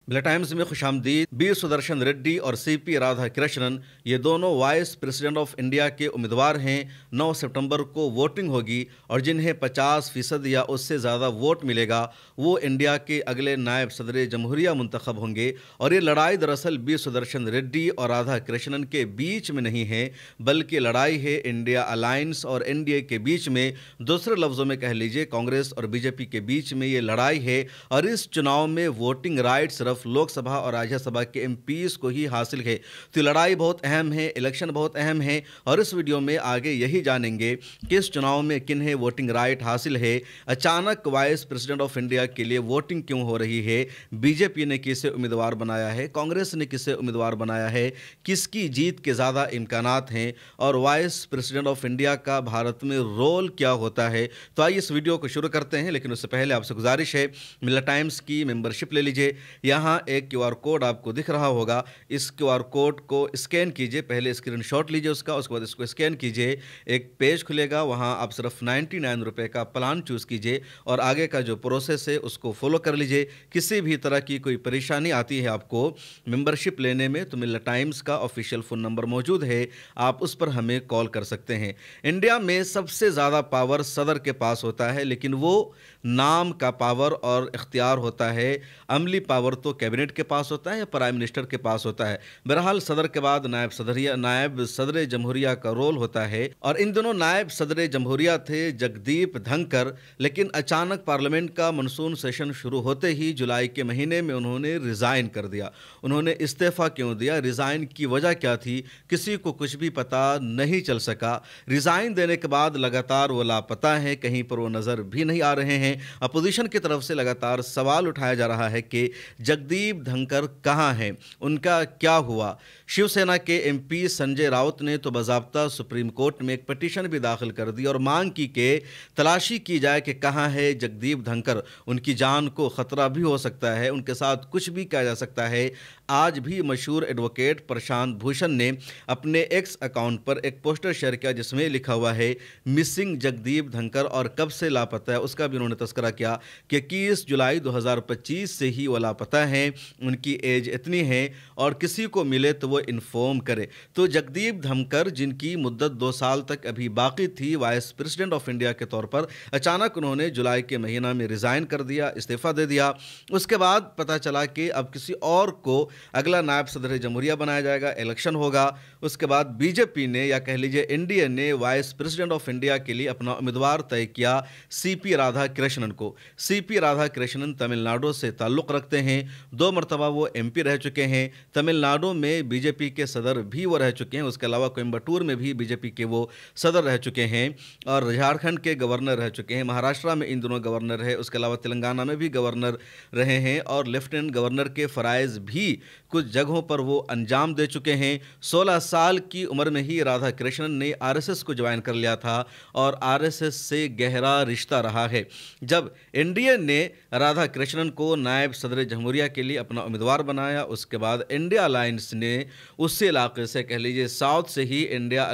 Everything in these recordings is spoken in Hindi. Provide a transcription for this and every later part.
मिला टाइम्स में खुशामदीद। बी सुदर्शन रेड्डी और सीपी राधा कृष्णन ये दोनों वाइस प्रेसिडेंट ऑफ इंडिया के उम्मीदवार हैं। 9 सितंबर को वोटिंग होगी और जिन्हें 50% या उससे ज़्यादा वोट मिलेगा वो इंडिया के अगले नायब सदर जमहूरिया मुंतखब होंगे। और ये लड़ाई दरअसल बी सुदर्शन रेड्डी और राधा कृष्णन के बीच में नहीं है, बल्कि लड़ाई है इंडिया अलायंस और एनडीए के बीच में। दूसरे लफ्ज़ों में कह लीजिए कांग्रेस और बीजेपी के बीच में ये लड़ाई है। और इस चुनाव में वोटिंग राइट सिर्फ लोकसभा और राज्यसभा के एमपीज को ही हासिल है। तो लड़ाई बहुत अहम है, इलेक्शन बहुत अहम है और इस वीडियो में आगे यही जानेंगे कि इस चुनाव में किन्हें वोटिंग राइट हासिल है, अचानक वाइस प्रेसिडेंट ऑफ इंडिया के लिए वोटिंग क्यों हो रही है, बीजेपी ने किसे उम्मीदवार बनाया है, कांग्रेस ने किसे उम्मीदवार बनाया है, किसकी जीत के ज़्यादा इम्कानात हैं और वाइस प्रेसिडेंट ऑफ इंडिया का भारत में रोल क्या होता है। तो आइए इस वीडियो को शुरू करते हैं, लेकिन उससे पहले आपसे गुजारिश है मिला टाइम्स की मेंबरशिप ले लीजिए। यहाँ एक क्यूआर कोड आपको दिख रहा होगा, इस क्यूआर कोड को स्कैन कीजिए, पहले स्क्रीनशॉट लीजिए उसका, उसके बाद इसको स्कैन कीजिए। एक पेज खुलेगा, वहां आप सिर्फ 99 रुपए का प्लान चूज कीजिए और आगे का जो प्रोसेस है उसको फॉलो कर लीजिए। किसी भी तरह की कोई परेशानी आती है आपको मेंबरशिप लेने में तो मिला टाइम्स का ऑफिशियल फ़ोन नंबर मौजूद है, आप उस पर हमें कॉल कर सकते हैं। इंडिया में सबसे ज़्यादा पावर सदर के पास होता है, लेकिन वो नाम का पावर और इख्तियार होता है, अमली पावर तो कैबिनेट के पास होता है या प्राइम मिनिस्टर के पास होता है। बहरहाल सदर के बाद नायब सदर जमहूरिया का रोल होता है और इन दोनों नायब सदर जमहूरिया थे जगदीप धनकर। लेकिन अचानक पार्लियामेंट का मानसून सेशन शुरू होते ही जुलाई के महीने में उन्होंने रिजाइन कर दिया। उन्होंने इस्तीफा क्यों दिया, रिजाइन की वजह क्या थी, किसी को कुछ भी पता नहीं चल सका। रिजाइन देने के बाद लगातार वो लापता है, कहीं पर वो नजर भी नहीं आ रहे हैं। अपोजिशन की तरफ से लगातार सवाल उठाया जा रहा है कि जगदीप धनकर कहां हैं, उनका क्या हुआ। शिवसेना के एमपी संजय राउत ने तो बाज़ाब्ता सुप्रीम कोर्ट में एक पिटीशन भी दाखिल कर दी और मांग की कि तलाशी की जाए कि कहां है जगदीप धनकर, उनकी जान को खतरा भी हो सकता है, उनके साथ कुछ भी किया जा सकता है। आज भी मशहूर एडवोकेट प्रशांत भूषण ने अपने एक्स अकाउंट पर एक पोस्टर शेयर किया जिसमें लिखा हुआ है मिसिंग जगदीप धनकर और कब से लापता है उसका भी उन्होंने तस्करा किया कि 21 जुलाई 2025 से ही वो लापता हैं, उनकी एज इतनी है और किसी को मिले तो वो इन्फॉर्म करे। तो जगदीप धनकर जिनकी मुद्दत 2 साल तक अभी बाकी थी वाइस प्रेसिडेंट ऑफ इंडिया के तौर पर, अचानक उन्होंने जुलाई के महीना में रिजाइन कर दिया, इस्तीफा दे दिया। उसके बाद पता चला कि अब किसी और को अगला नायब सदर जमहूरिया बनाया जाएगा, इलेक्शन होगा। उसके बाद बीजेपी ने या कह लीजिए एनडीए ने वाइस प्रेसिडेंट ऑफ इंडिया के लिए अपना उम्मीदवार तय किया सीपी राधा कृष्णन को। सीपी राधा कृष्णन तमिलनाडु से ताल्लुक़ रखते हैं, 2 मरतबा वो एमपी रह चुके हैं, तमिलनाडु में बीजेपी के सदर भी वो रह चुके हैं, उसके अलावा कोयम्बटूर में भी बीजेपी के वो सदर रह चुके हैं और झारखंड के गवर्नर रह चुके हैं, महाराष्ट्र में इन दोनों गवर्नर है, उसके अलावा तेलंगाना में भी गवर्नर रहे हैं और लेफ्टिनेंट गवर्नर के फ़राइज़ भी कुछ जगहों पर वो अंजाम दे चुके हैं। 16 साल की उम्र में ही राधा कृष्णन ने आरएसएस को ज्वाइन कर लिया था और आरएसएस से गहरा रिश्ता रहा है। जब एनडीए ने राधा कृष्णन को नायब सदर जमहूरिया के लिए अपना उम्मीदवार बनाया, उसके बाद इंडिया अलायंस ने उसी इलाके से कह लीजिए साउथ से ही इंडिया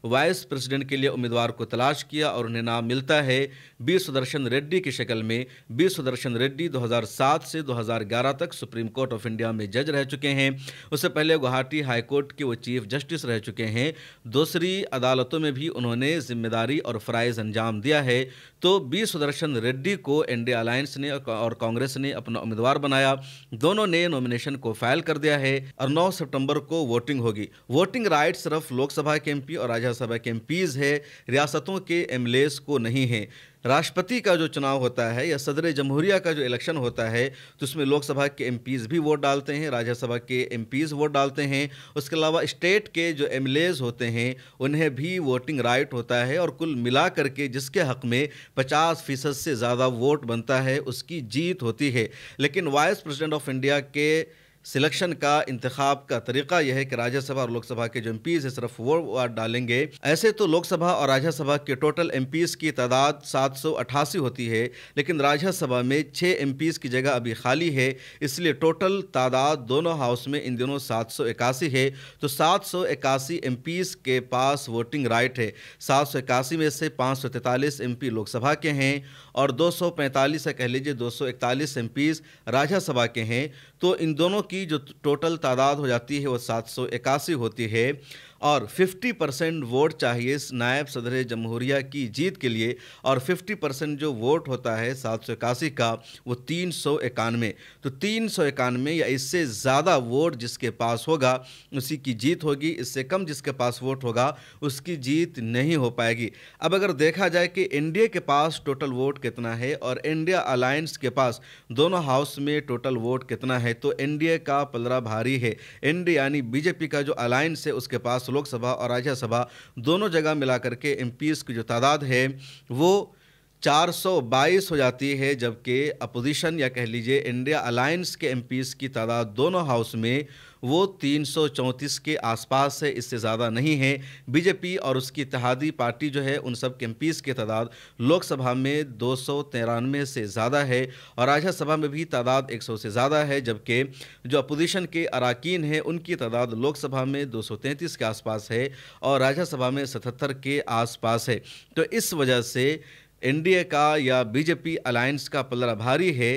वाइस प्रेसिडेंट के लिए उम्मीदवार को तलाश किया और उन्हें नाम मिलता है बी सुदर्शन रेड्डी की शक्ल में। बी सुदर्शन रेड्डी 2007 से 2011 तक सुप्रीम कोर्ट ऑफ इंडिया में जज रह चुके हैं। उससे पहले गुवाहाटी हाई कोर्ट के वो चीफ जस्टिस रह चुके हैं। दूसरी अदालतों में भी उन्होंने जिम्मेदारी और फ़राइज़ अंजाम दिया है। तो बी सुदर्शन रेड्डी को इंडिया अलायंस ने और कांग्रेस ने अपना उम्मीदवार बनाया। दोनों ने नॉमिनेशन को फाइल कर दिया है और 9 सितंबर को वोटिंग होगी। वोटिंग राइट सिर्फ लोकसभा के एमपी और राज्यसभा के एमपीज है, रियासतों के एमएलएस को नहीं है। राष्ट्रपति का जो चुनाव होता है या सदर जमहूरिया का जो इलेक्शन होता है तो उसमें लोकसभा के एमपीज़ भी वोट डालते हैं, राज्यसभा के एमपीज़ वोट डालते हैं। उसके अलावा स्टेट के जो एमएलएज होते हैं उन्हें भी वोटिंग राइट होता है और कुल मिला करके जिसके हक़ में 50% से ज़्यादा वोट बनता है उसकी जीत होती है। लेकिन वाइस प्रेसिडेंट ऑफ इंडिया के सिलेक्शन का इंतखाब का तरीका यह है कि राज्यसभा और लोकसभा के जो एमपीज है सिर्फ वो वोट डालेंगे। ऐसे तो लोकसभा और राज्यसभा के टोटल एमपीज की तादाद 788 होती है, लेकिन राज्यसभा में 6 एमपीज की जगह अभी खाली है, इसलिए टोटल तादाद दोनों हाउस में इन दिनों 781 है। तो 781 एमपीज के पास वोटिंग राइट है। 781 में से 543 एमपी लोकसभा के हैं और 245 या कह लीजिए 241 एमपीज राज्यसभा के हैं। तो इन दोनों की जो टोटल तादाद हो जाती है वो 781 होती है और 50% वोट चाहिए नायब सदर जमहूरिया की जीत के लिए और 50% जो वोट होता है 781 का वो 391। तो 391 या इससे ज़्यादा वोट जिसके पास होगा उसी की जीत होगी, इससे कम जिसके पास वोट होगा उसकी जीत नहीं हो पाएगी। अब अगर देखा जाए कि एनडीए के पास टोटल वोट कितना है और इंडिया अलायंस के पास दोनों हाउस में टोटल वोट कितना है, तो एनडीए का पलड़ा भारी है। एनडीए यानी बीजेपी का जो अलायंस है उसके पास लोकसभा और राज्यसभा दोनों जगह मिलाकर के एमपीज की जो तादाद है वो 422 हो जाती है, जबकि अपोजिशन या कह लीजिए इंडिया अलायंस के एमपीज की तादाद दोनों हाउस में वो 334 के आसपास है, इससे ज़्यादा नहीं है। बीजेपी और उसकी इत्तेहादी पार्टी जो है उन सब के एमपीज की तादाद लोकसभा में 293 से ज़्यादा है और राज्यसभा में भी तादाद 100 से ज़्यादा है, जबकि जो अपोजिशन के अरकान हैं उनकी तादाद लोकसभा में 233 के आसपास है और राज्यसभा में 77 के आसपास है। तो इस वजह से एनडीए का या बीजेपी अलायंस का पलड़ा भारी है।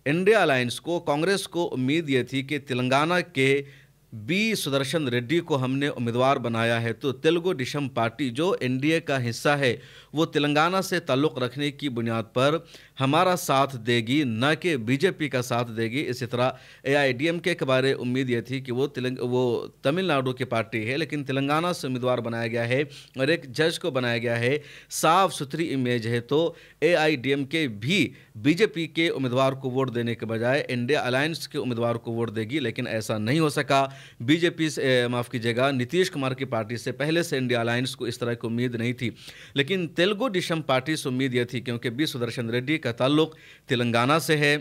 इंडिया अलायंस को, कांग्रेस को उम्मीद ये थी कि तेलंगाना के बी सुदर्शन रेड्डी को हमने उम्मीदवार बनाया है तो तेलुगु देशम पार्टी जो एनडीए का हिस्सा है वो तेलंगाना से ताल्लुक़ रखने की बुनियाद पर हमारा साथ देगी, न कि बीजेपी का साथ देगी। इसी तरह एआईडीएमके के बारे उम्मीद ये थी कि वो तमिलनाडु की पार्टी है लेकिन तेलंगाना से उम्मीदवार बनाया गया है और एक जज को बनाया गया है, साफ सुथरी इमेज है। तो एआईडीएमके भी बीजेपी के उम्मीदवार को वोट देने के बजाय इंडिया अलायंस के उम्मीदवार को वोट देगी, लेकिन ऐसा नहीं हो सका। बीजेपी से, माफ़ कीजिएगा, नीतीश कुमार की पार्टी से पहले से इंडिया अलायंस को इस तरह की उम्मीद नहीं थी, लेकिन तेलुगु देशम पार्टी से उम्मीद यह थी क्योंकि बी सुदर्शन रेड्डी का ताल्लुक तेलंगाना से है,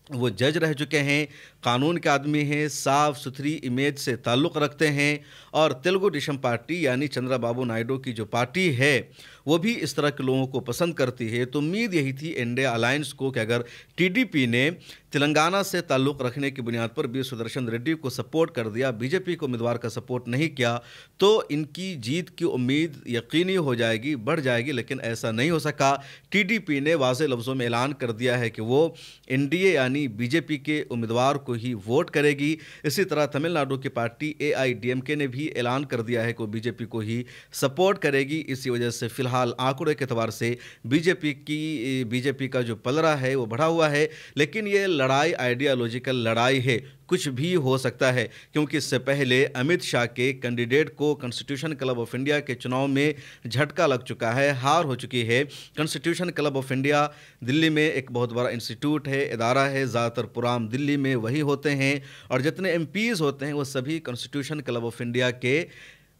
वो जज रह चुके हैं, कानून के आदमी हैं, साफ सुथरी इमेज से ताल्लुक़ रखते हैं और तेलुगु देशम पार्टी यानी चंद्रबाबू नायडू की जो पार्टी है वो भी इस तरह के लोगों को पसंद करती है। तो उम्मीद यही थी इंडिया अलायंस को कि अगर टीडीपी ने तेलंगाना से ताल्लुक़ रखने की बुनियाद पर बी सुदर्शन रेड्डी को सपोर्ट कर दिया, बीजेपी को उम्मीदवार का सपोर्ट नहीं किया, तो इनकी जीत की उम्मीद यकीनी हो जाएगी, बढ़ जाएगी, लेकिन ऐसा नहीं हो सका। टीडीपी ने वाज़े लफ्ज़ों में ऐलान कर दिया है कि वो एनडीए यानी बीजेपी के उम्मीदवार को ही वोट करेगी। इसी तरह तमिलनाडु की पार्टी एआईडीएमके ने भी ऐलान कर दिया है कि वो बीजेपी को ही सपोर्ट करेगी। इसी वजह से फिलहाल आंकड़े के एतबार से बीजेपी का जो पलड़ा है वो बढ़ा हुआ है, लेकिन ये लड़ाई आइडियोलॉजिकल लड़ाई है, कुछ भी हो सकता है, क्योंकि इससे पहले अमित शाह के कैंडिडेट को कॉन्स्टिट्यूशन क्लब ऑफ इंडिया के चुनाव में झटका लग चुका है, हार हो चुकी है। Constitution club of India Delhi में एक बहुत बड़ा इंस्टीट्यूट है, इदारा है, ज़्यादातर प्रोग्राम दिल्ली में वही होते हैं और जितने एमपीज़ होते हैं वो सभी कॉन्स्टिट्यूशन क्लब ऑफ इंडिया के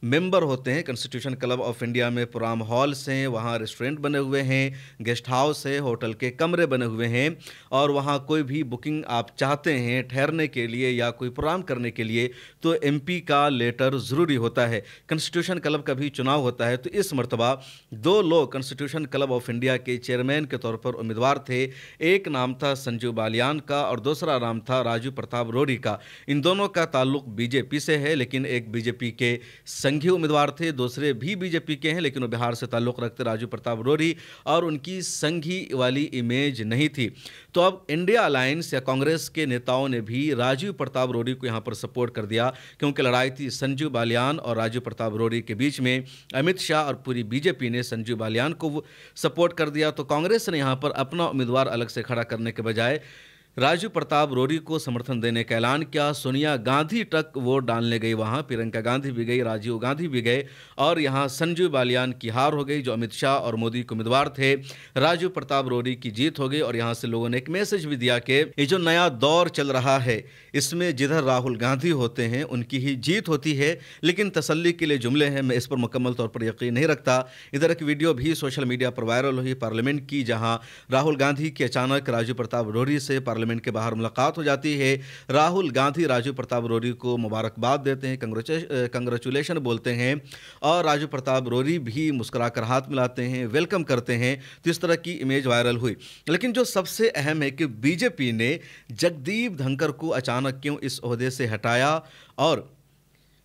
मेंबर होते हैं। कॉन्स्टिट्यूशन क्लब ऑफ इंडिया में प्रोग्राम हॉल्स हैं, वहाँ रेस्टोरेंट बने हुए हैं, गेस्ट हाउस है, होटल के कमरे बने हुए हैं और वहाँ कोई भी बुकिंग आप चाहते हैं ठहरने के लिए या कोई प्रोग्राम करने के लिए तो एमपी का लेटर ज़रूरी होता है। कॉन्स्टिट्यूशन क्लब का भी चुनाव होता है, तो इस मरतबा 2 लोग कॉन्स्टिट्यूशन क्लब ऑफ इंडिया के चेयरमैन के तौर पर उम्मीदवार थे। एक नाम था संजीव बालियान का और दूसरा नाम था राजू प्रताप रूडी का। इन दोनों का ताल्लुक बीजेपी से है, लेकिन एक बीजेपी के संघी उम्मीदवार थे, दूसरे भी बीजेपी के हैं लेकिन वो बिहार से ताल्लुक़ रखते राजू प्रताप रूडी और उनकी संघी वाली इमेज नहीं थी। तो अब इंडिया अलायंस या कांग्रेस के नेताओं ने भी राजू प्रताप रूडी को यहाँ पर सपोर्ट कर दिया, क्योंकि लड़ाई थी संजीव बालियान और राजू प्रताप रूडी के बीच में। अमित शाह और पूरी बीजेपी ने संजीव बालियान को सपोर्ट कर दिया, तो कांग्रेस ने यहाँ पर अपना उम्मीदवार अलग से खड़ा करने के बजाय राजू प्रताप रूडी को समर्थन देने का ऐलान किया। सोनिया गांधी तक वोट डालने गई, वहां प्रियंका गांधी भी गई, राजीव गांधी भी गए और यहां संजीव बालियान की हार हो गई जो अमित शाह और मोदी के उम्मीदवार थे। राजू प्रताप रूडी की जीत हो गई और यहां से लोगों ने एक मैसेज भी दिया कि ये जो नया दौर चल रहा है इसमें जिधर राहुल गांधी होते हैं उनकी ही जीत होती है, लेकिन तसल्ली के लिए जुमले हैं, मैं इस पर मुकम्मल तौर पर यकीन नहीं रखता। इधर एक वीडियो भी सोशल मीडिया पर वायरल हुई पार्लियामेंट की, जहाँ राहुल गांधी की अचानक राजू प्रताप रूडी से पार्लियामेंट पार्लियामेंट के बाहर मुलाकात हो जाती है। राहुल गांधी राजीव प्रताप रूडी को मुबारकबाद देते हैं, कंग्रेचुलेशन बोलते हैं और राजीव प्रताप रूडी भी मुस्कुराकर हाथ मिलाते हैं, वेलकम करते हैं। तो इस तरह की इमेज वायरल हुई। लेकिन जो सबसे अहम है कि बीजेपी ने जगदीप धनखड़ को अचानक क्यों इस ओहदे से हटाया और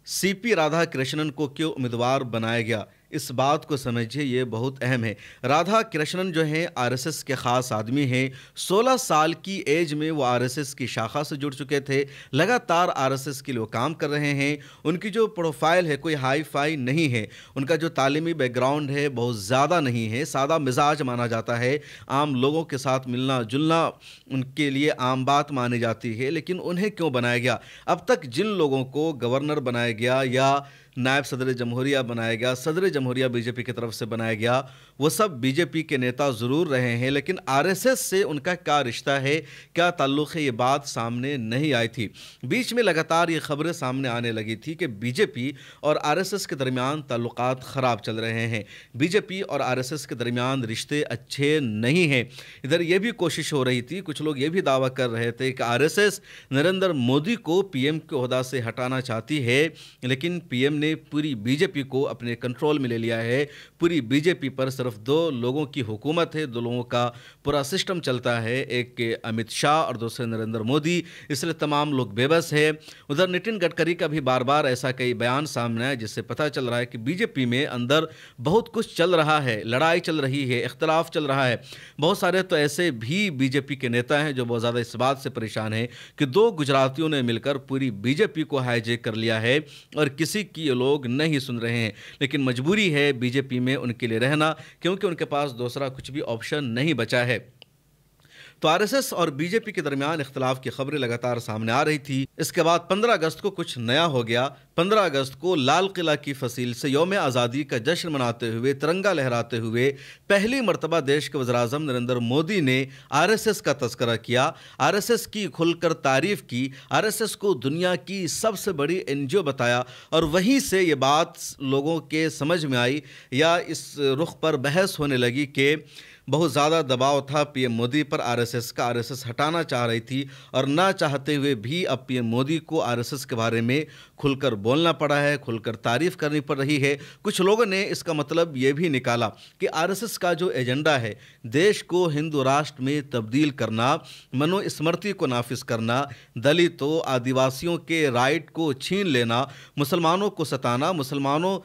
सीपी राधाकृष्णन को क्यों उम्मीदवार बनाया गया, इस बात को समझिए, ये बहुत अहम है। राधाकृष्णन जो हैं आरएसएस के ख़ास आदमी हैं। 16 साल की एज में वो आरएसएस की शाखा से जुड़ चुके थे, लगातार आरएसएस के लिए वो काम कर रहे हैं। उनकी जो प्रोफाइल है कोई हाई फाई नहीं है, उनका जो तालीमी बैकग्राउंड है बहुत ज़्यादा नहीं है, सादा मिजाज माना जाता है, आम लोगों के साथ मिलना जुलना उनके लिए आम बात मानी जाती है। लेकिन उन्हें क्यों बनाया गया? अब तक जिन लोगों को गवर्नर बनाया गया या नायब सदर जमहूरिया बनाया गया, सदर जमहूरिया बीजेपी की तरफ से बनाया गया, वो सब बीजेपी के नेता ज़रूर रहे हैं, लेकिन आरएसएस से उनका क्या रिश्ता है, क्या ताल्लुक़ है, ये बात सामने नहीं आई थी। बीच में लगातार ये खबरें सामने आने लगी थी कि बीजेपी और आरएसएस के दरमियान ताल्लुकात ख़राब चल रहे हैं, बीजेपी और आरएसएस के दरमियान रिश्ते अच्छे नहीं हैं। इधर ये भी कोशिश हो रही थी, कुछ लोग ये भी दावा कर रहे थे कि आरएसएस नरेंद्र मोदी को पीएम के ओहदा से हटाना चाहती है, लेकिन पीएम ने पूरी बीजेपी को अपने कंट्रोल में ले लिया है। पूरी बीजेपी पर सिर्फ 2 लोगों की हुकूमत है, 2 लोगों का पूरा सिस्टम चलता है, एक अमित शाह और दूसरे नरेंद्र मोदी, इसलिए तमाम लोग बेबस है। उधर नितिन गडकरी का भी बार बार ऐसा कई बयान सामने आए जिससे पता चल रहा है कि बीजेपी में अंदर बहुत कुछ चल रहा है, लड़ाई चल रही है, इख्तलाफ चल रहा है। बहुत सारे तो ऐसे भी बीजेपी के नेता हैं जो बहुत ज़्यादा इस बात से परेशान हैं कि 2 गुजरातियों ने मिलकर पूरी बीजेपी को हाईजैक कर लिया है और किसी की लोग नहीं सुन रहे हैं। लेकिन मजबूरी है बीजेपी में उनके लिए रहना, क्योंकि उनके पास दूसरा कुछ भी ऑप्शन नहीं बचा है। तो आरएसएस और बीजेपी के दरमियान इख्तलाफ की खबरें लगातार सामने आ रही थी। इसके बाद 15 अगस्त को कुछ नया हो गया। 15 अगस्त को लाल किला की फसील से यौम आज़ादी का जश्न मनाते हुए, तिरंगा लहराते हुए पहली मरतबा देश के वज़ीर-ए-आज़म नरेंद्र मोदी ने आरएसएस का तज़किरा किया, आरएसएस की खुलकर तारीफ की, आरएसएस को दुनिया की सबसे बड़ी एनजीओ बताया और वहीं से ये बात लोगों के समझ में आई या इस रुख पर बहस होने लगी कि बहुत ज़्यादा दबाव था पीएम मोदी पर आरएसएस का, आरएसएस हटाना चाह रही थी और ना चाहते हुए भी अब पीएम मोदी को आरएसएस के बारे में खुलकर बोलना पड़ा है, खुलकर तारीफ़ करनी पड़ रही है। कुछ लोगों ने इसका मतलब ये भी निकाला कि आरएसएस का जो एजेंडा है देश को हिंदू राष्ट्र में तब्दील करना, मनुस्मृति को नाफिज करना, दलितों आदिवासियों के राइट को छीन लेना, मुसलमानों को सताना, मुसलमानों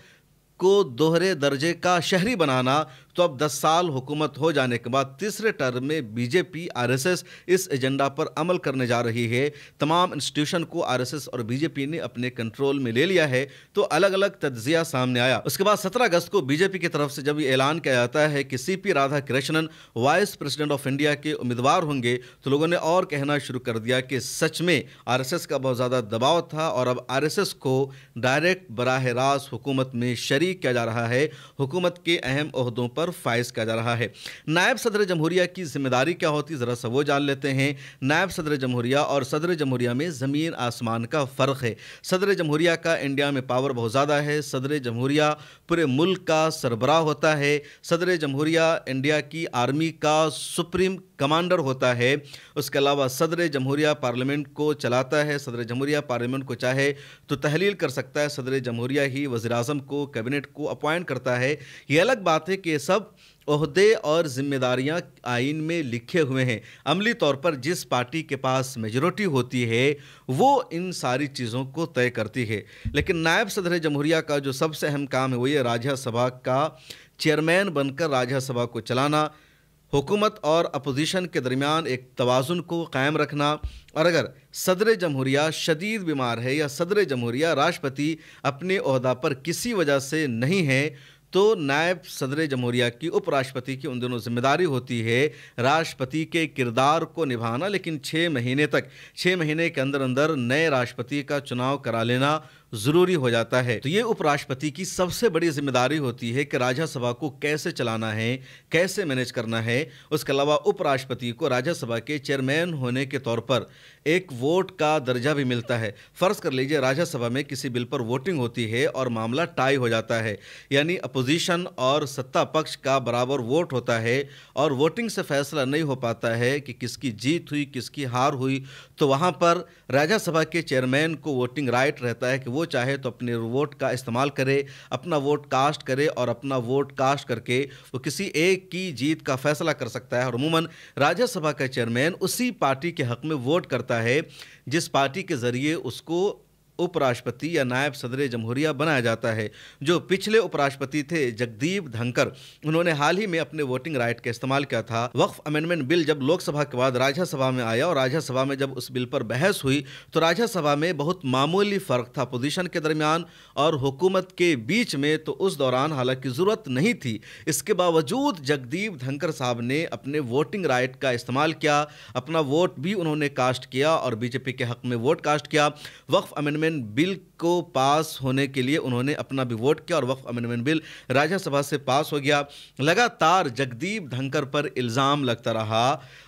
को दोहरे दर्जे का शहरी बनाना, तो अब 10 साल हुकूमत हो जाने के बाद तीसरे टर्म में बीजेपी आरएसएस इस एजेंडा पर अमल करने जा रही है। तमाम इंस्टीट्यूशन को आरएसएस और बीजेपी ने अपने कंट्रोल में ले लिया है। तो अलग अलग तज्जिया सामने आया। उसके बाद 17 अगस्त को बीजेपी की तरफ से जब ये ऐलान किया जाता है कि CP Radhakrishnan vice president of India के उम्मीदवार होंगे, तो लोगों ने और कहना शुरू कर दिया कि सच में आरएसएस का बहुत ज़्यादा दबाव था और अब आरएसएस को डायरेक्ट बराह रास्त हुकूमत में शरीक किया जा रहा है, हुकूमत के अहम ओहदों पर फाइज किया जा रहा है। नायब सदर जमहूरिया की जिम्मेदारी क्या होती है, जरा सा वो जान लेते हैं। नायब सदर जमहूरिया और सदर जमहूरिया में ज़मीन आसमान का फ़र्क है। सदर जमहूरिया का इंडिया में पावर बहुत ज़्यादा है। सदर जमहूरिया पूरे मुल्क का सरबराह होता है। सदर जमहूरिया इंडिया की आर्मी का सुप्रीम कमांडर होता है। उसके अलावा सदर जमहूरिया पार्लियामेंट को चलाता है। सदर जमहूरिया पार्लियामेंट को चाहे तो तहलील कर सकता है। सदर जमहूरिया ही वज़ीर-ए-आज़म को, कैबिनेट को अपॉइंट करता है। ये अलग बात है कि ये सब ओहदे और जिम्मेदारियां आइन में लिखे हुए हैं। अमली तौर पर जिस पार्टी के पास मेजॉरिटी होती है वो इन सारी चीज़ों को तय करती है। लेकिन नायब सदर जमहूरिया का जो सबसे अहम काम है वो ये राज्यसभा का चेयरमैन बनकर राज्यसभा को चलाना, हुकूमत और अपोजिशन के दरमियान एक तवाज़ुन को कायम रखना। और अगर सदर जमहूरिया शदीद बीमार है या सदर जमहूरिया राष्ट्रपति अपने ओहदा पर किसी वजह से नहीं है, तो नायब सदर जमहूरिया की उपराष्ट्रपति की उन दोनों जिम्मेदारी होती है राष्ट्रपति के किरदार को निभाना, लेकिन 6 महीने तक, 6 महीने के अंदर अंदर नए राष्ट्रपति का चुनाव करा लेना, जरूरी हो जाता है। तो ये उपराष्ट्रपति की सबसे बड़ी जिम्मेदारी होती है कि राज्यसभा को कैसे चलाना है, कैसे मैनेज करना है। उसके अलावा उपराष्ट्रपति को राज्यसभा के चेयरमैन होने के तौर पर एक वोट का दर्जा भी मिलता है। फर्ज कर लीजिए राज्यसभा में किसी बिल पर वोटिंग होती है और मामला टाई हो जाता है, यानी अपोजिशन और सत्ता पक्ष का बराबर वोट होता है और वोटिंग से फैसला नहीं हो पाता है कि किसकी जीत हुई किसकी हार हुई, तो वहां पर राज्यसभा के चेयरमैन को वोटिंग राइट रहता है कि वो चाहे तो अपने वोट का इस्तेमाल करे, अपना वोट कास्ट करे और अपना वोट कास्ट करके वो किसी एक की जीत का फैसला कर सकता है। और अमूमन राज्यसभा का चेयरमैन उसी पार्टी के हक में वोट करता है जिस पार्टी के जरिए उसको उपराष्ट्रपति या नायब सदर जमहूरिया बनाया जाता है। जो पिछले उपराष्ट्रपति थे जगदीप धनखड़, उन्होंने हाल ही में अपने वोटिंग राइट का इस्तेमाल किया था। वक्फ अमेंडमेंट बिल जब लोकसभा के बाद राज्यसभा में आया और राज्यसभा में जब उस बिल पर बहस हुई तो राज्यसभा में बहुत मामूली फर्क था अपोजिशन के दरमियान और हुकूमत के बीच में, तो उस दौरान हालांकि जरूरत नहीं थी। इसके बावजूद जगदीप धनखड़ साहब ने अपने वोटिंग राइट का इस्तेमाल किया, अपना वोट भी उन्होंने कास्ट किया और बीजेपी के हक में वोट कास्ट किया। वक्फ अमेंडमेंट बिल को पास होने के लिए उन्होंने अपना भी वोट किया और वक्फ अमेंडमेंट बिल राज्यसभा से पास हो गया। लगातार जगदीप धनखड़ पर इल्जाम लगता रहा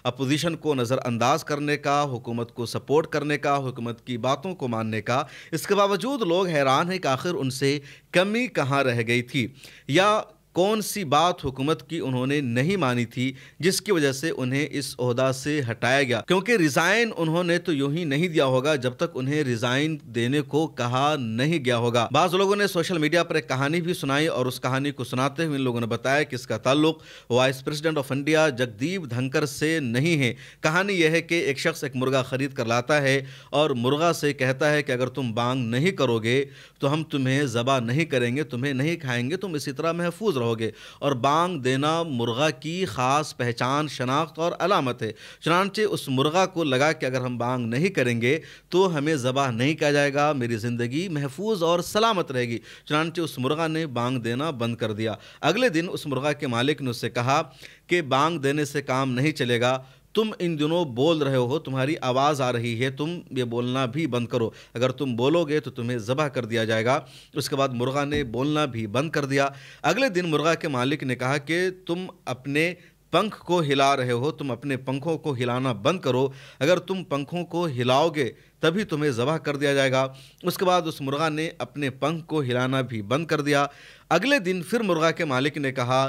अपोजिशन को नजरअंदाज करने का, हुकूमत को सपोर्ट करने का, हुकूमत की बातों को मानने का। इसके बावजूद लोग हैरान हैं कि आखिर उनसे कमी कहां रह गई थी या कौन सी बात हुकूमत की उन्होंने नहीं मानी थी जिसकी वजह से उन्हें इस ओहदा से हटाया गया। क्योंकि रिजाइन उन्होंने तो यूं ही नहीं दिया होगा जब तक उन्हें रिजाइन देने को कहा नहीं गया होगा। बाज़ लोगों ने सोशल मीडिया पर एक कहानी भी सुनाई और उस कहानी को सुनाते हुए इन लोगों ने बताया कि इसका ताल्लुक vice president of India Jagdeep Dhankhar से नहीं है। कहानी यह है कि एक शख्स एक मुर्गा खरीद कर लाता है और मुर्गा से कहता है कि अगर तुम बांग नहीं करोगे तो हम तुम्हें ज़बा नहीं करेंगे, तुम्हें नहीं खाएंगे, तुम इसी तरह महफूज रहोगे। और बांग देना मुर्गा की खास पहचान, शनाख्त और अलामत है। चुनांचे उस मुर्गा को लगा कि अगर हम बांग नहीं करेंगे तो हमें ज़बह नहीं किया जाएगा, मेरी ज़िंदगी महफूज और सलामत रहेगी। चुनांचे उस मुर्गा ने बांग देना बंद कर दिया। अगले दिन उस मुर्गा के मालिक ने उससे कहा कि बांग देने से काम नहीं चलेगा, तुम इन दिनों बोल रहे हो, तुम्हारी आवाज़ आ रही है, तुम ये बोलना भी बंद करो, अगर तुम बोलोगे तो तुम्हें ज़बह कर दिया जाएगा। उसके बाद मुर्गा ने बोलना भी बंद कर दिया। अगले दिन मुर्गा के मालिक ने कहा कि तुम अपने पंख को हिला रहे हो, तुम अपने पंखों को हिलाना बंद करो, अगर तुम पंखों को हिलाओगे तभी तुम्हें ज़बह कर दिया जाएगा। उसके बाद उस मुर्गा ने अपने पंख को हिलाना भी बंद कर दिया। अगले दिन फिर मुर्गा के मालिक ने कहा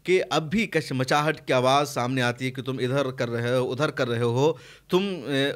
कि अब भी कशमचाहट की आवाज़ सामने आती है कि तुम इधर कर रहे हो, उधर कर रहे हो, तुम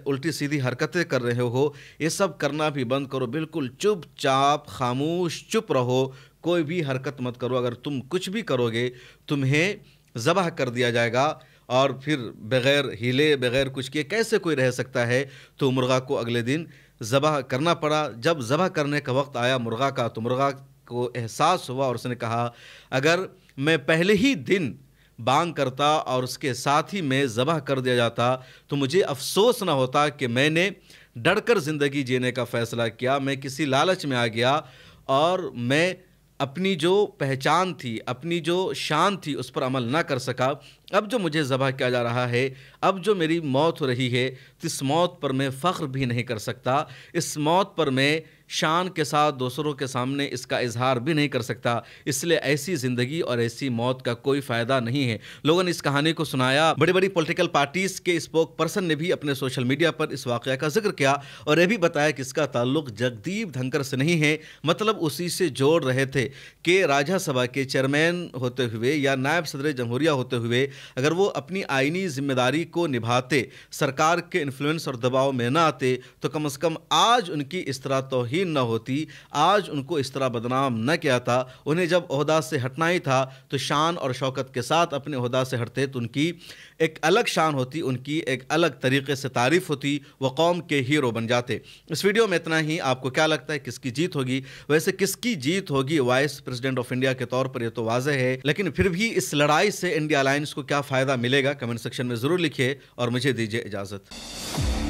उल्टी सीधी हरकतें कर रहे हो, ये सब करना भी बंद करो, बिल्कुल चुपचाप खामोश चुप रहो, कोई भी हरकत मत करो, अगर तुम कुछ भी करोगे तुम्हें ज़बह कर दिया जाएगा। और फिर बग़ैर हिले बग़ैर कुछ किए कैसे कोई रह सकता है। तो मुर्गा को अगले दिन ज़बह करना पड़ा। जब ज़बह करने का वक्त आया मुर्गा का, तो मुर्गा को एहसास हुआ और उसने कहा अगर मैं पहले ही दिन बांग करता और उसके साथ ही मैं ज़बह कर दिया जाता तो मुझे अफसोस ना होता कि मैंने डरकर ज़िंदगी जीने का फ़ैसला किया, मैं किसी लालच में आ गया और मैं अपनी जो पहचान थी, अपनी जो शान थी, उस पर अमल ना कर सका। अब जो मुझे ज़बह किया जा रहा है, अब जो मेरी मौत हो रही है, तो इस मौत पर मैं फ़ख्र भी नहीं कर सकता, इस मौत पर मैं शान के साथ दूसरों के सामने इसका इजहार भी नहीं कर सकता। इसलिए ऐसी ज़िंदगी और ऐसी मौत का कोई फ़ायदा नहीं है। लोगों ने इस कहानी को सुनाया। बड़ी बड़ी पॉलिटिकल पार्टीज़ के स्पोक पर्सन ने भी अपने सोशल मीडिया पर इस वाक़या का जिक्र किया और यह भी बताया कि इसका ताल्लुक जगदीप धनखड़ से नहीं है। मतलब उसी से जोड़ रहे थे कि राज्यसभा के चेयरमैन होते हुए या नायब सदर जमहूरिया होते हुए अगर वो अपनी आईनी जिम्मेदारी को निभाते, सरकार के इन्फ्लुएंस और दबाव में ना आते, तो कम से कम आज उनकी इस तरह तौहीन न होती, आज उनको इस तरह बदनाम न किया था। उन्हें जब ओहदा से हटना ही था तो शान और शौकत के साथ अपने ओहदा से हटते तो उनकी एक अलग शान होती, उनकी एक अलग तरीके से तारीफ होती, वह कौम के हीरो बन जाते। इस वीडियो में इतना ही। आपको क्या लगता है किसकी जीत होगी? वैसे किसकी जीत होगी वाइस प्रेसिडेंट ऑफ इंडिया के तौर पर यह तो वाज़ेह है, लेकिन फिर भी इस लड़ाई से इंडिया अलायंस को क्या फ़ायदा मिलेगा? कमेंट सेक्शन में ज़रूर लिखिए और मुझे दीजिए इजाज़त।